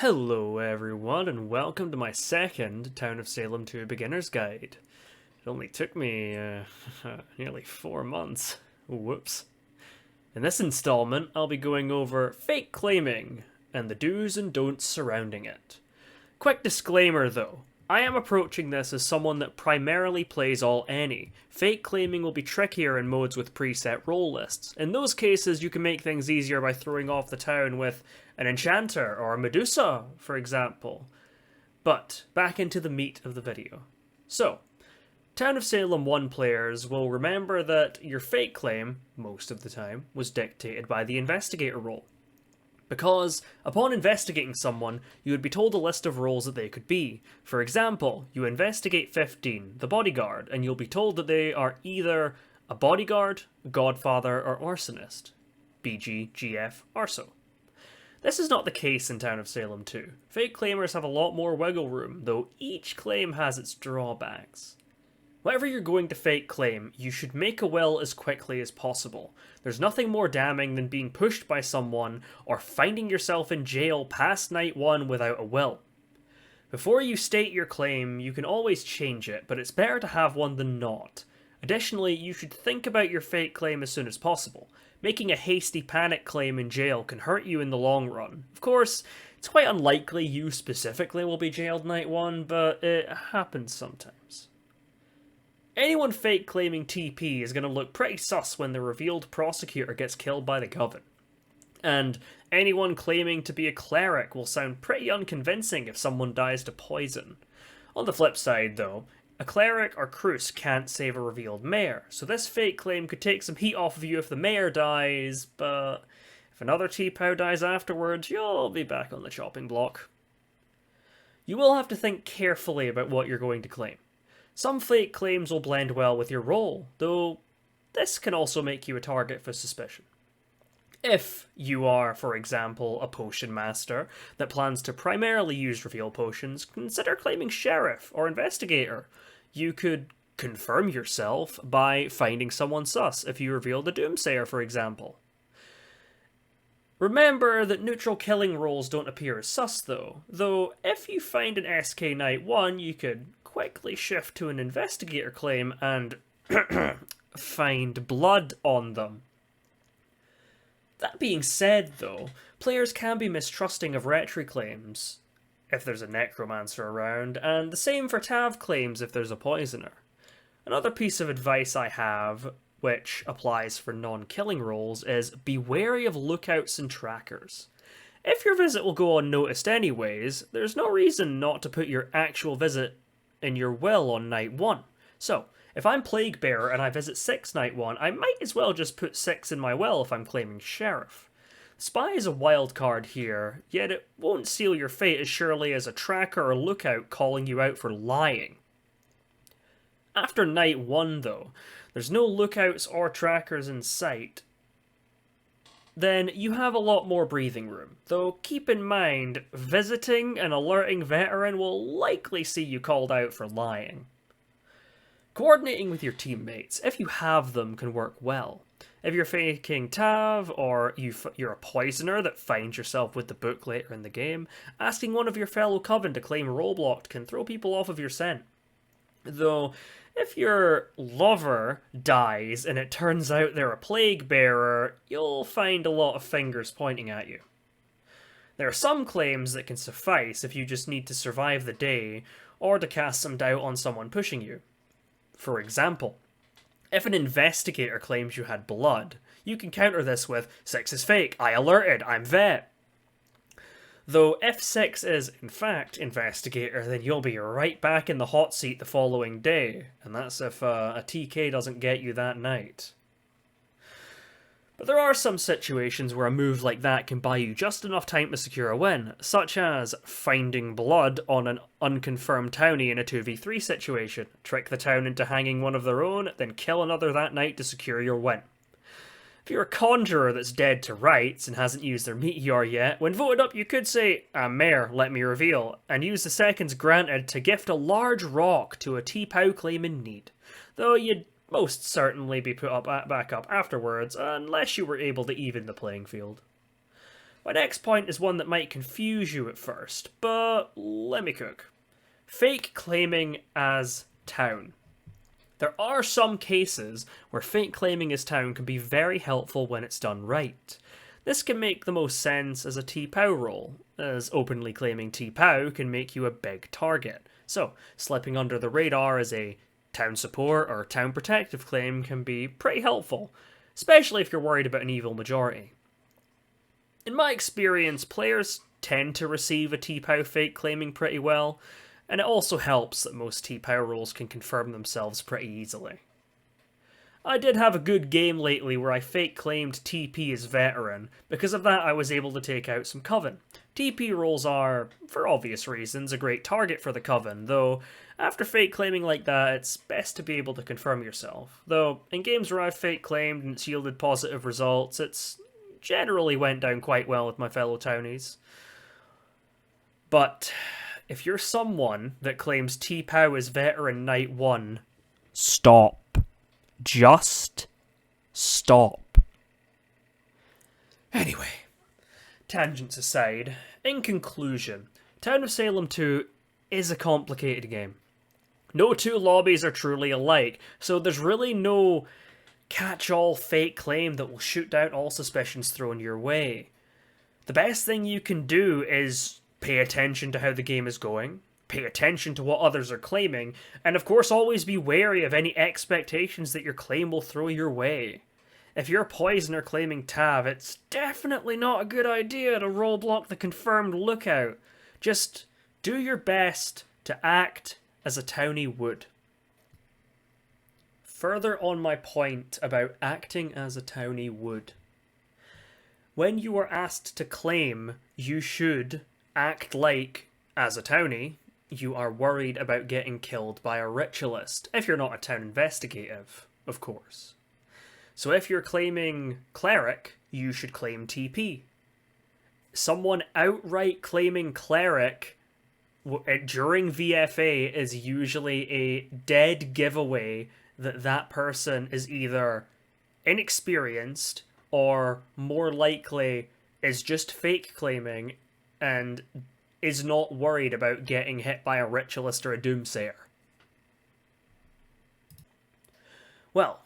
Hello everyone and welcome to my second Town of Salem 2 Beginner's Guide. It only took me nearly 4 months. Whoops. In this installment I'll be going over fake claiming and the do's and don'ts surrounding it. Quick disclaimer though, I am approaching this as someone that primarily plays all any. Fake claiming will be trickier in modes with preset role lists. In those cases you can make things easier by throwing off the town with an enchanter or a Medusa, for example. But back into the meat of the video. So, Town of Salem 1 players will remember that your fake claim, most of the time, was dictated by the investigator role. Because, upon investigating someone, you would be told a list of roles that they could be. For example, you investigate 15, the bodyguard, and you'll be told that they are either a bodyguard, godfather, or arsonist. BG, GF, Arso. This is not the case in Town of Salem 2. Fake claimers have a lot more wiggle room, though each claim has its drawbacks. Whatever you're going to fake claim, you should make a will as quickly as possible. There's nothing more damning than being pushed by someone or finding yourself in jail past night 1 without a will. Before you state your claim, you can always change it, but it's better to have one than not. Additionally, you should think about your fake claim as soon as possible. Making a hasty panic claim in jail can hurt you in the long run. Of course, it's quite unlikely you specifically will be jailed night 1, but it happens sometimes. Anyone fake claiming TP is going to look pretty sus when the revealed prosecutor gets killed by the coven. And anyone claiming to be a cleric will sound pretty unconvincing if someone dies to poison. On the flip side though, a cleric or Crus can't save a revealed mayor, so this fake claim could take some heat off of you if the mayor dies, but if another T-Pow dies afterwards, you'll be back on the chopping block. You will have to think carefully about what you're going to claim. Some fake claims will blend well with your role, though this can also make you a target for suspicion. If you are, for example, a potion master that plans to primarily use reveal potions, consider claiming sheriff or investigator. You could confirm yourself by finding someone sus if you reveal the doomsayer, for example. Remember that neutral killing roles don't appear as sus though if you find an SK Night 1, you could quickly shift to an investigator claim and find blood on them. That being said, though, players can be mistrusting of retry claims if there's a necromancer around, and the same for Tav claims if there's a poisoner. Another piece of advice I have, which applies for non-killing roles, is be wary of lookouts and trackers. If your visit will go unnoticed anyways, there's no reason not to put your actual visit in your will on night 1. So, if I'm Plague Bearer and I visit 6 night 1, I might as well just put 6 in my will if I'm claiming Sheriff. Spy is a wild card here, yet it won't seal your fate as surely as a tracker or lookout calling you out for lying. After night 1 though, there's no lookouts or trackers in sight, then you have a lot more breathing room. Though keep in mind, visiting an alerting veteran will likely see you called out for lying. Coordinating with your teammates, if you have them, can work well. If you're faking Tav, or you're a poisoner that finds yourself with the book later in the game, asking one of your fellow coven to claim rollblocked can throw people off of your scent. Though, if your lover dies and it turns out they're a plague bearer, you'll find a lot of fingers pointing at you. There are some claims that can suffice if you just need to survive the day, or to cast some doubt on someone pushing you. For example, if an investigator claims you had blood, you can counter this with, 6 is fake, I alerted, I'm vet. Though if 6 is, in fact, investigator, then you'll be right back in the hot seat the following day, and that's if a TK doesn't get you that night. But there are some situations where a move like that can buy you just enough time to secure a win, such as finding blood on an unconfirmed townie in a 2v3 situation, trick the town into hanging one of their own, then kill another that night to secure your win. If you're a conjurer that's dead to rights and hasn't used their meteor yet, when voted up you could say, Mayor, let me reveal, and use the seconds granted to gift a large rock to a T-Pow claim in need, though you'd most certainly be put up back up afterwards, unless you were able to even the playing field. My next point is one that might confuse you at first, but let me cook. Fake claiming as town. There are some cases where fake claiming as town can be very helpful when it's done right. This can make the most sense as a T-POW role, as openly claiming T-POW can make you a big target. So, slipping under the radar as a town support or town protective claim can be pretty helpful, especially if you're worried about an evil majority. In my experience, players tend to receive a T-POW fake claiming pretty well, and it also helps that most T-POW roles can confirm themselves pretty easily. I did have a good game lately where I fake claimed TP as veteran. Because of that, I was able to take out some Coven. TP roles are, for obvious reasons, a great target for the Coven, though after fake claiming like that, it's best to be able to confirm yourself. Though, in games where I've fake claimed and it's yielded positive results, it's generally went down quite well with my fellow townies. But if you're someone that claims T-POW as veteran night 1, stop. Just stop. Anyway, tangents aside, in conclusion, Town of Salem 2 is a complicated game. No two lobbies are truly alike, so there's really no catch-all fake claim that will shoot down all suspicions thrown your way. The best thing you can do is pay attention to how the game is going, pay attention to what others are claiming, and of course always be wary of any expectations that your claim will throw your way. If you're Poison or claiming Tav, it's definitely not a good idea to rollblock the confirmed lookout. Just do your best to act as a townie would. Further on my point about acting as a townie would. When you are asked to claim, you should act like, as a townie, you are worried about getting killed by a ritualist, if you're not a town investigative, of course. So if you're claiming cleric, you should claim TP. Someone outright claiming cleric during VFA is usually a dead giveaway that that person is either inexperienced or more likely is just fake claiming and is not worried about getting hit by a ritualist or a doomsayer. Well,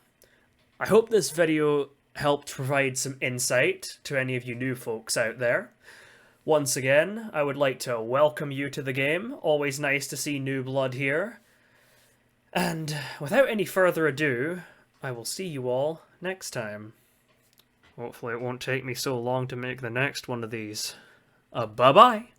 I hope this video helped provide some insight to any of you new folks out there. Once again, I would like to welcome you to the game. Always nice to see new blood here. And without any further ado, I will see you all next time. Hopefully it won't take me so long to make the next one of these. Bye-bye!